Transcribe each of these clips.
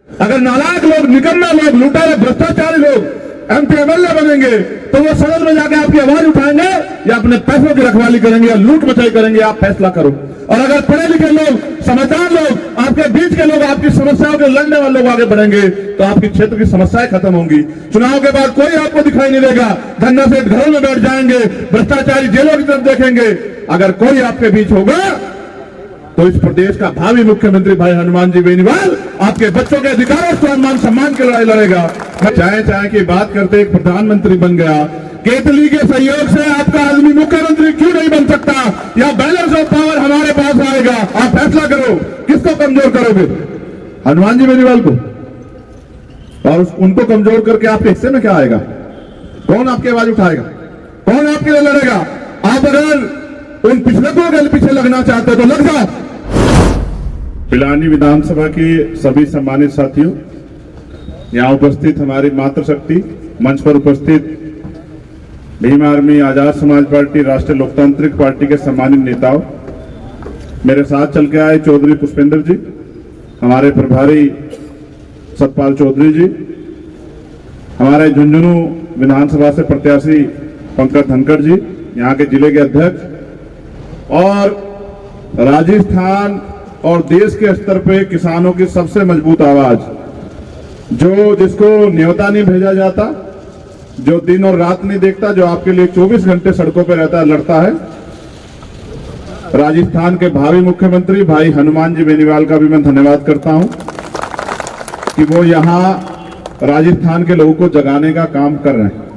अगर नालायक लोग, निकम्मे लोग, लुटेरे, भ्रष्टाचारी लोग MP MLA बनेंगे तो वो सदन में जाके आपकी आवाज उठाएंगे या अपने पैसों की रखवाली करेंगे या लूट मचाई करेंगे, आप फैसला करो। और अगर पढ़े लिखे लोग, समझदार लोग, आपके बीच के लोग, आपकी समस्याओं के लड़ने वाले लोग आगे बढ़ेंगे तो आपकी क्षेत्र की समस्याएं खत्म होंगी। चुनाव के बाद कोई आपको दिखाई नहीं देगा, धन्ना सेठ घरों में बैठ जाएंगे, भ्रष्टाचारी जेलों की तरफ देखेंगे। अगर कोई आपके बीच होगा तो इस प्रदेश का भावी मुख्यमंत्री भाई हनुमान जी बेनीवाल आपके बच्चों के अधिकारों, स्वाभिमान, सम्मान की लड़ाई लड़ेगा। चाहे की बात करते एक प्रधानमंत्री बन गया, केतली के सहयोग से आपका आदमी मुख्यमंत्री क्यों नहीं बन सकता, या बैलेंस ऑफ पावर हमारे पास आएगा। आप फैसला करो, किसको कमजोर करोगे, हनुमान जी बेनीवाल को, और उनको कमजोर करके आपके हिस्से में क्या आएगा? कौन आपकी आवाज उठाएगा, कौन आपके लिए लड़ेगा? आप अगर उन पिछड़कों के पीछे लगना चाहते तो लग जाओ। पिलानी विधानसभा के सभी सम्मानित साथियों, यहाँ उपस्थित हमारी मातृशक्ति, मंच पर उपस्थित भीम आर्मी, आजाद समाज पार्टी, राष्ट्रीय लोकतांत्रिक पार्टी के सम्मानित नेताओं, मेरे साथ चल के आए चौधरी पुष्पेंद्र जी, हमारे प्रभारी सतपाल चौधरी जी, हमारे झुंझुनू विधानसभा से प्रत्याशी पंकज धनखड़ जी, यहाँ के जिले के अध्यक्ष, और राजस्थान और देश के स्तर पे किसानों की सबसे मजबूत आवाज, जो जिसको न्योता नहीं भेजा जाता, जो दिन और रात नहीं देखता, जो आपके लिए 24 घंटे सड़कों पे रहता है, लड़ता है, राजस्थान के भावी मुख्यमंत्री भाई हनुमान जी बेनीवाल का भी मैं धन्यवाद करता हूं कि वो यहां राजस्थान के लोगों को जगाने का काम कर रहे हैं।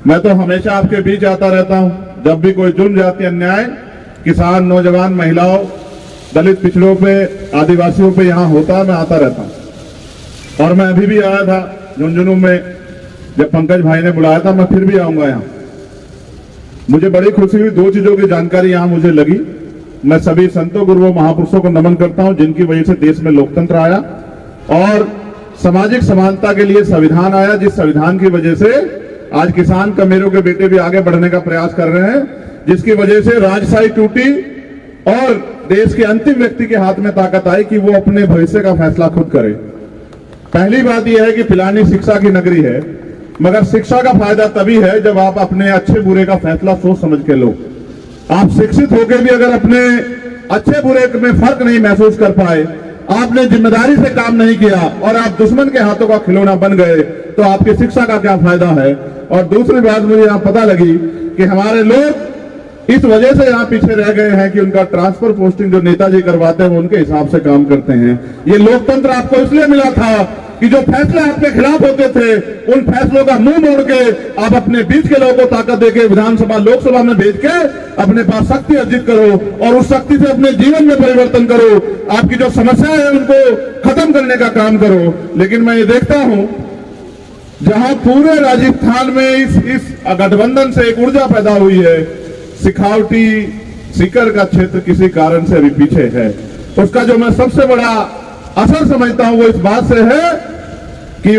मैं तो हमेशा आपके बीच आता रहता हूं, जब भी कोई जुर्म, जाति, अन्याय किसान, नौजवान, महिलाओं, दलित, पिछड़ों पे, आदिवासियों पे यहां होता है, मैं आता रहता हूं। और मैं अभी भी आया था झुंझुनू में, जब पंकज भाई ने बुलाया था, मैं फिर भी आऊंगा यहाँ। मुझे बड़ी खुशी हुई, दो चीजों की जानकारी यहाँ मुझे लगी। मैं सभी संतों, गुरुओं, महापुरुषों को नमन करता हूं जिनकी वजह से देश में लोकतंत्र आया और सामाजिक समानता के लिए संविधान आया, जिस संविधान की वजह से आज किसान, कमेरों के बेटे भी आगे बढ़ने का प्रयास कर रहे हैं, जिसकी वजह से राजशाही टूटी और देश के अंतिम व्यक्ति के हाथ में ताकत आई कि वो अपने भविष्य का फैसला खुद करे। पहली बात यह है कि पिलानी शिक्षा की नगरी है, मगर शिक्षा का फायदा तभी है जब आप अपने अच्छे बुरे का फैसला सोच समझ के लो। आप शिक्षित होकर भी अगर अपने अच्छे बुरे में फर्क नहीं महसूस कर पाए, आपने जिम्मेदारी से काम नहीं किया और आप दुश्मन के हाथों का खिलौना बन गए, तो आपकी शिक्षा का क्या फायदा है। और दूसरी बात मुझे यहाँ पता लगी कि हमारे लोग इस वजह से यहाँ पीछे रह गए हैं कि उनका ट्रांसफर पोस्टिंग जो नेताजी करवाते हैं वो उनके हिसाब से काम करते हैं। ये लोकतंत्र आपको इसलिए मिला था कि जो फैसले आपके खिलाफ होते थे, उन फैसलों का मुंह मोड़ के आप अपने बीच के लोगों को ताकत देके विधानसभा, लोकसभा में भेज के अपने पास शक्ति अर्जित करो और उस शक्ति से अपने जीवन में परिवर्तन करो, आपकी जो समस्याएं हैं उनको खत्म करने का काम करो। लेकिन मैं ये देखता हूं, जहां पूरे राजस्थान में इस गठबंधन से एक ऊर्जा पैदा हुई है, सिखावटी, सीकर का क्षेत्र किसी कारण से अभी पीछे है। उसका जो मैं सबसे बड़ा असर समझता हूं वो इस बात से है कि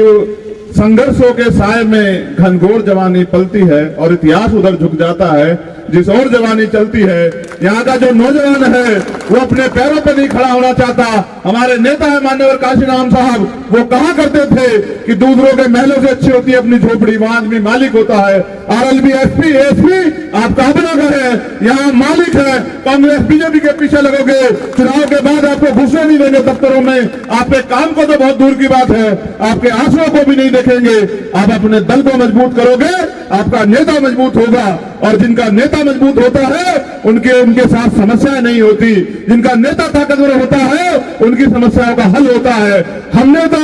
संघर्षों के साए में घनघोर जवानी पलती है और इतिहास उधर झुक जाता है जिस और जवानी चलती है। यहाँ का जो नौजवान है वो अपने पैरों पर नहीं खड़ा होना चाहता। हमारे नेता है मान्यवर काशीराम साहब, वो कहा करते थे कि दूसरों के महलों से अच्छी होती है अपनी झोपड़ी, वहां आदमी मालिक होता है। RLB, SP, ASP आपका अपना घर है, यहाँ मालिक है। कांग्रेस, बीजेपी के पीछे लगोगे, चुनाव के बाद आपको घुसने नहीं देंगे दफ्तरों में, आपके काम को तो बहुत दूर की बात है, आपके आंसुओं को भी नहीं देखेंगे। आप अपने दल को मजबूत करोगे, आपका नेता मजबूत होगा, और जिनका नेता मजबूत होता है उनके साथ समस्याएं नहीं होती। जिनका नेता ताकतवर होता है उनकी समस्याओं का हल होता है। हमने तो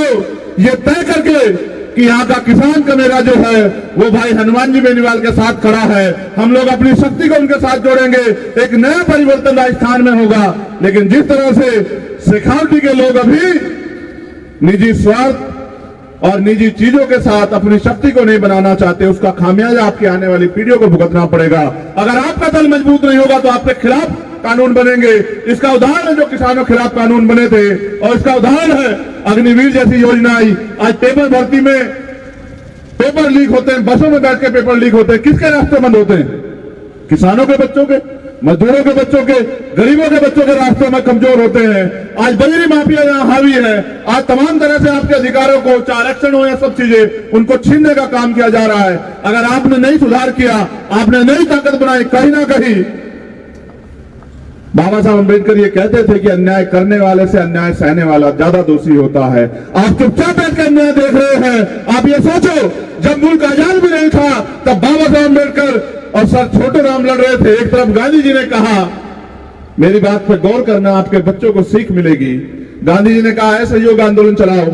ये तय करके कि यहाँ का किसान का मेरा जो है वो भाई हनुमान जी बेनीवाल के साथ खड़ा है, हम लोग अपनी शक्ति को उनके साथ जोड़ेंगे, एक नया परिवर्तन राजस्थान में होगा। लेकिन जिस तरह से शेखावटी के लोग अभी निजी स्वार्थ और निजी चीजों के साथ अपनी शक्ति को नहीं बनाना चाहते, उसका खामियाजा आपकी आने वाली पीढ़ियों को भुगतना पड़ेगा। अगर आपका दल मजबूत नहीं होगा तो आपके खिलाफ कानून बनेंगे। इसका उदाहरण है जो किसानों के खिलाफ कानून बने थे, और इसका उदाहरण है अग्निवीर जैसी योजना आई। आज पेपर भर्ती में पेपर लीक होते हैं, बसों में बैठ के पेपर लीक होते हैं, किसके रास्ते बंद होते हैं? किसानों के बच्चों के। मजदूरों के बच्चों के, गरीबों के बच्चों के रास्ते में कमजोर होते हैं। आज बजरी माफिया यहाँ हावी है। आज तमाम तरह से आपके अधिकारों को, चाहे आरक्षण हो या सब चीजें, उनको छीनने का काम किया जा रहा है। अगर आपने नहीं सुधार किया, आपने नई ताकत बनाई, कहीं ना कहीं बाबा साहब अम्बेडकर ये कहते थे कि अन्याय करने वाले से अन्याय सहने वाला ज्यादा दोषी होता है। आप चुपचाप बैठ कर अन्याय देख रहे हैं। आप ये सोचो, जब मुल्क आजाद भी नहीं था तब बाबा साहब अम्बेडकर और सर छोटे राम लड़ रहे थे। एक तरफ गांधी जी ने कहा, मेरी बात पर गौर करना, आपके बच्चों को सीख मिलेगी। गांधी जी ने कहा असहयोग आंदोलन चलाओ,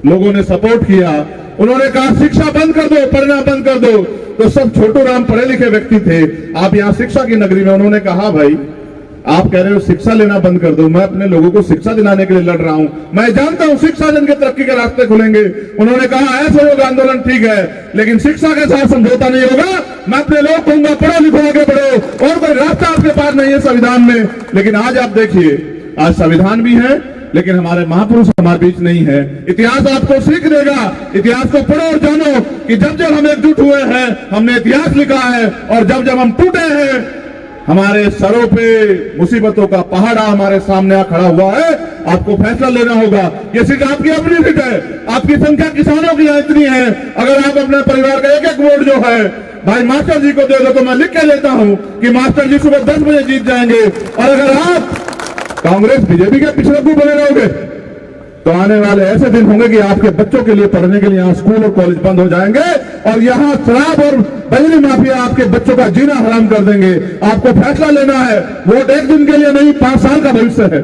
लोगों ने सपोर्ट किया। उन्होंने कहा शिक्षा बंद कर दो, पढ़ना बंद कर दो। तो सब छोटू राम पढ़े लिखे व्यक्ति थे। आप यहाँ शिक्षा की नगरी में, उन्होंने कहा भाई आप कह रहे हो शिक्षा लेना बंद कर दो, मैं अपने लोगों को शिक्षा दिलाने के लिए लड़ रहा हूं। मैं जानता हूं शिक्षा जन के तरक्की के रास्ते खुलेंगे। उन्होंने कहा असहयोग आंदोलन ठीक है, लेकिन शिक्षा के साथ समझौता नहीं होगा। मैं अपने लोग कहूंगा पढ़ो लिखो आगे बढ़ो, और कोई रास्ता आपके पास नहीं है संविधान में। लेकिन आज आप देखिए, आज संविधान भी है लेकिन हमारे महापुरुष हमारे बीच नहीं है। इतिहास आपको सीख देगा। इतिहास को पढ़ो और जानो कि जब जब हम एकजुट हुए हैं, हमने इतिहास लिखा है, और जब जब हम टूटे हैं, हमारे सरों पे मुसीबतों का पहाड़ा हमारे सामने खड़ा हुआ है। आपको फैसला लेना होगा। ये सीट आपकी अपनी सीट है। आपकी संख्या किसानों की यहाँ इतनी है, अगर आप अपने परिवार का एक एक वोट जो है भाई मास्टर जी को दे दो, तो मैं लिख के लेता हूं कि मास्टर जी सुबह 10 बजे जीत जाएंगे। और अगर आप कांग्रेस बीजेपी के पिछड़े को बने रहोगे, तो आने वाले ऐसे दिन होंगे कि आपके बच्चों के लिए पढ़ने के लिए यहाँ स्कूल और कॉलेज बंद हो जाएंगे, और यहाँ शराब और बजरी माफिया आपके बच्चों का जीना हराम कर देंगे। आपको फैसला लेना है। वोट एक दिन के लिए नहीं, 5 साल का भविष्य है।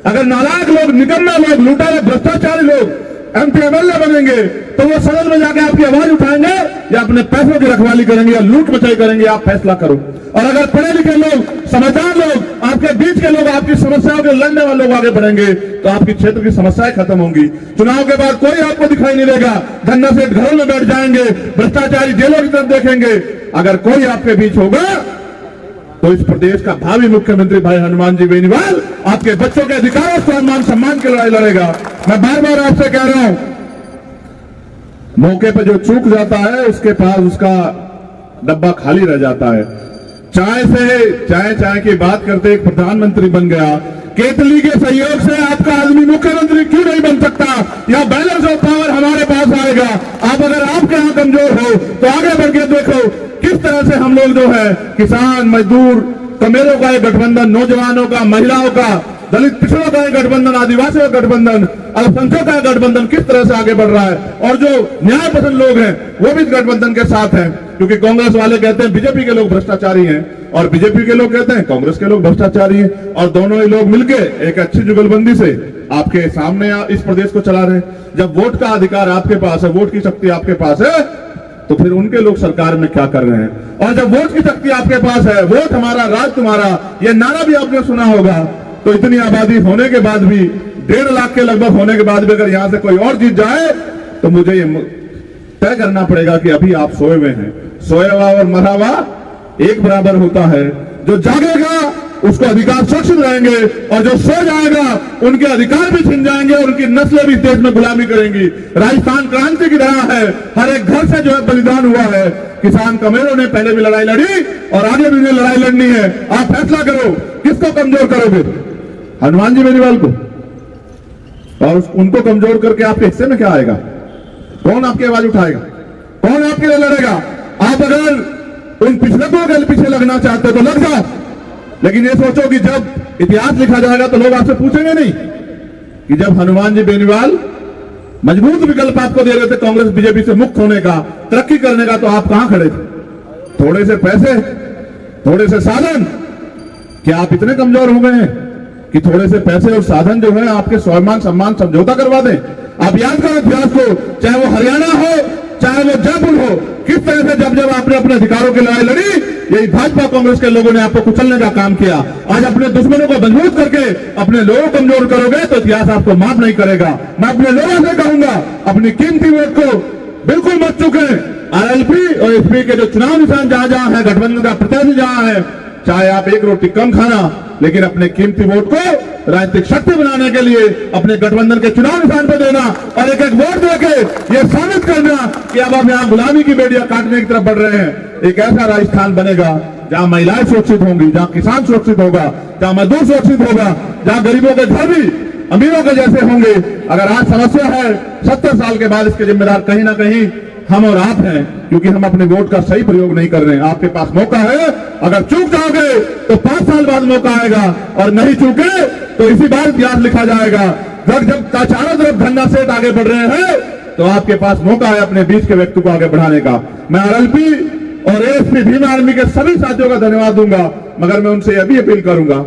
अगर नालायक लोग, निकम्मे लोग, लुटारे, भ्रष्टाचारी लोग MP MLA बनेंगे, तो वो सदन में जाके आपकी आवाज उठाएंगे या अपने पैसों की रखवाली करेंगे या लूट मचाई करेंगे। आप फैसला करो। और अगर पढ़े लिखे लोग, समझदार लोग, आपके बीच के लोग, आपकी समस्याओं के लड़ने वाले लोग आगे बढ़ेंगे, तो आपकी क्षेत्र की समस्याएं खत्म होंगी। चुनाव के बाद कोई आपको दिखाई नहीं देगा। धन्ना सेठ घरों में बैठ जाएंगे, भ्रष्टाचारी जेलों की तरफ देखेंगे। अगर कोई आपके बीच होगा, तो इस प्रदेश का भावी मुख्यमंत्री भाई हनुमान जी बेनीवाल आपके बच्चों के अधिकारों, स्वाभिमान, सम्मान की लड़ाई लड़ेगा। मैं बार बार आपसे कह रहा हूं, मौके पर जो चूक जाता है उसके पास उसका डब्बा खाली रह जाता है। चाय की बात करते एक प्रधानमंत्री बन गया। केतली के सहयोग से आपका आदमी मुख्यमंत्री क्यों नहीं बन सकता? या बैलेंस ऑफ पावर हमारे पास आएगा। आप अगर आपके यहां कमजोर हो तो आगे बढ़ के देखो किस तरह से हम लोग जो है किसान, मजदूर, कमेरों का एक गठबंधन, नौजवानों का, महिलाओं का, दलित पिछड़ों का एक गठबंधन, आदिवासियों का गठबंधन, अल्पसंख्यकों का गठबंधन किस तरह से आगे बढ़ रहा है। और जो न्याय पसंद लोग हैं वो भी इस गठबंधन के साथ हैं, क्योंकि कांग्रेस वाले कहते हैं बीजेपी के लोग भ्रष्टाचारी हैं, और बीजेपी के लोग कहते हैं कांग्रेस के लोग भ्रष्टाचारी हैं, और दोनों ही लोग मिलके एक अच्छी जुगलबंदी से आपके सामने इस प्रदेश को चला रहे हैं। जब वोट का अधिकार आपके पास है, वोट की शक्ति आपके पास है, तो फिर उनके लोग सरकार में क्या कर रहे हैं? और जब वोट की शक्ति आपके पास है, वोट हमारा, राज तुम्हारा, यह नारा भी आपने सुना होगा, तो इतनी आबादी होने के बाद भी, 1.5 लाख के लगभग होने के बाद भी अगर यहां से कोई और जीत जाए, तो मुझे ये तय करना पड़ेगा कि अभी आप सोए हुए हैं। सोया हुआ और मरा हुआ एक बराबर होता है। जो जागेगा उसको अधिकार सुरक्षित रहेंगे, और जो सो जाएगा उनके अधिकार भी छिन जाएंगे, और उनकी नस्लें भी देश में गुलामी करेंगी। राजस्थान क्रांति की तरह है, हर एक घर से जो है बलिदान हुआ है। किसान कमेरों ने पहले भी लड़ाई लड़ी और आगे भी लड़ाई लड़नी है। आप फैसला करो, किसको कमजोर करोगे? हनुमान जी बेनीवाल को? और उनको कमजोर करके आपके हिस्से में क्या आएगा? कौन आपकी आवाज उठाएगा? कौन आपके लिए लड़ेगा? आप अगर उन पिछड़कों के पीछे लगना चाहते हो तो लग जाओ, लेकिन ये सोचो कि जब इतिहास लिखा जाएगा तो लोग आपसे पूछेंगे नहीं कि जब हनुमान जी बेनीवाल मजबूत विकल्प आपको दे रहे थे कांग्रेस बीजेपी से मुक्त होने का, तरक्की करने का, तो आप कहां खड़े थे? थोड़े से पैसे, थोड़े से साधन, क्या आप इतने कमजोर हो गए हैं कि थोड़े से पैसे और साधन जो है आपके स्वाभिमान, सम्मान समझौता करवा दें? आप याद करो इतिहास को, चाहे वो हरियाणा हो, चाहे वो जयपुर हो, किस तरह से जब जब आपने अपने अधिकारों की लड़ाई लड़ी, यही भाजपा कांग्रेस के लोगों ने आपको कुचलने का काम किया। आज अपने दुश्मनों को मजबूत करके अपने लोगों को कमजोर करोगे तो इतिहास आपको माफ नहीं करेगा। मैं अपने लोगों से कहूंगा, अपनी कीमती वोट को बिल्कुल मत चूकें। RLP और SP के जो चुनाव निशान जहां जहां है, गठबंधन का प्रत्याशी जहां है, चाहे आप एक रोटी कम खाना, लेकिन अपने कीमती वोट को राजनीतिक शक्ति बनाने के लिए अपने गठबंधन के चुनाव निशान पर देना, और एक एक वोट देके ये साबित करना कि अब आप यहाँ गुलामी की बेड़ियां काटने की तरफ बढ़ रहे हैं। एक ऐसा राजस्थान बनेगा जहां महिलाएं सुरक्षित होंगी, जहां किसान सुरक्षित होगा, जहां मजदूर सुरक्षित होगा, जहां गरीबों के घर भी अमीरों के जैसे होंगे। अगर आज समस्या है 70 साल के बाद, इसके जिम्मेदार कहीं ना कहीं हम और आप हैं, क्योंकि हम अपने वोट का सही प्रयोग नहीं कर रहे हैं। आपके पास मौका है, अगर चूक जाओगे तो 5 साल बाद मौका आएगा, और नहीं चूके तो इसी बार इतिहास लिखा जाएगा। जब चारों तरफ धन्ना सेठ आगे बढ़ रहे हैं तो आपके पास मौका है अपने बीच के व्यक्ति को आगे बढ़ाने का। मैं आरएलपी और एएसपी भीम आर्मी के सभी साथियों का धन्यवाद दूंगा, मगर मैं उनसे यह भी अपील करूंगा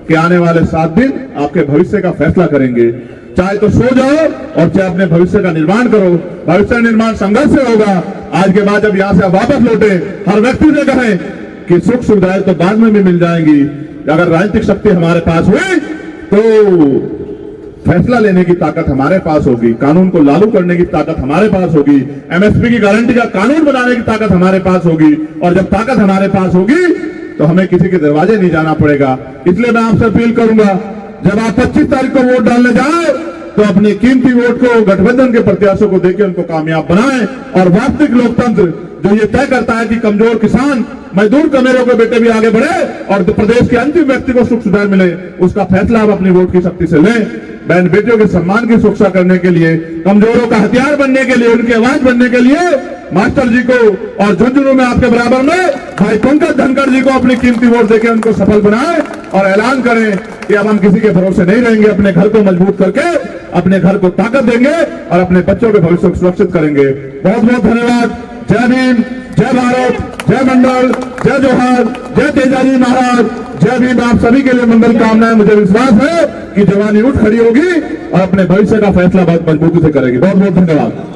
कि आने वाले 7 दिन आपके भविष्य का फैसला करेंगे। चाहे तो सो जाओ और चाहे अपने भविष्य का निर्माण करो। भविष्य निर्माण संघर्ष से होगा। आज के बाद जब यहां से आप वापस लौटे, हर व्यक्ति से कहें कि सुख सुविधाएं तो बाद में भी मिल जाएंगी। अगर राजनीतिक शक्ति हमारे पास हुई तो फैसला लेने की ताकत हमारे पास होगी, कानून को लागू करने की ताकत हमारे पास होगी, एमएसपी की गारंटी का कानून बनाने की ताकत हमारे पास होगी। और जब ताकत हमारे पास होगी तो हमें किसी के दरवाजे नहीं जाना पड़ेगा। इसलिए मैं आपसे अपील करूंगा, जब आप 25 तारीख को वोट डालने जाए तो अपने कीमती वोट को गठबंधन के प्रत्याशियों को देकर उनको कामयाब बनाएं। और वास्तविक लोकतंत्र जो ये तय करता है कि कमजोर किसान, मजदूर, कमेरों के बेटे भी आगे बढ़े और प्रदेश के अंतिम व्यक्ति को सुख सुविधाएं मिले, उसका फैसला आप अपनी वोट की शक्ति से लें। बहन बेटियों के सम्मान की सुरक्षा करने के लिए, कमजोरों का हथियार बनने के लिए, उनकी आवाज बनने के लिए मास्टर जी को और झुंझुनू में आपके बराबर में भाई पंकज धनखड़ जी को अपनी कीमती वोट देकर उनको सफल बनाएं और ऐलान करें कि अब हम किसी के भरोसे नहीं रहेंगे। अपने घर को मजबूत करके अपने घर को ताकत देंगे और अपने बच्चों के भविष्य को सुरक्षित करेंगे। बहुत बहुत धन्यवाद। जय भीम, जय भारत, जय मंडल, जय जोहार, जय तेजाजी महाराज, जय भीम। आप सभी के लिए मंगल कामनाएं। मुझे विश्वास है कि जवानी उठ खड़ी होगी और अपने भविष्य का फैसला बहुत मजबूती से करेगी। बहुत बहुत धन्यवाद।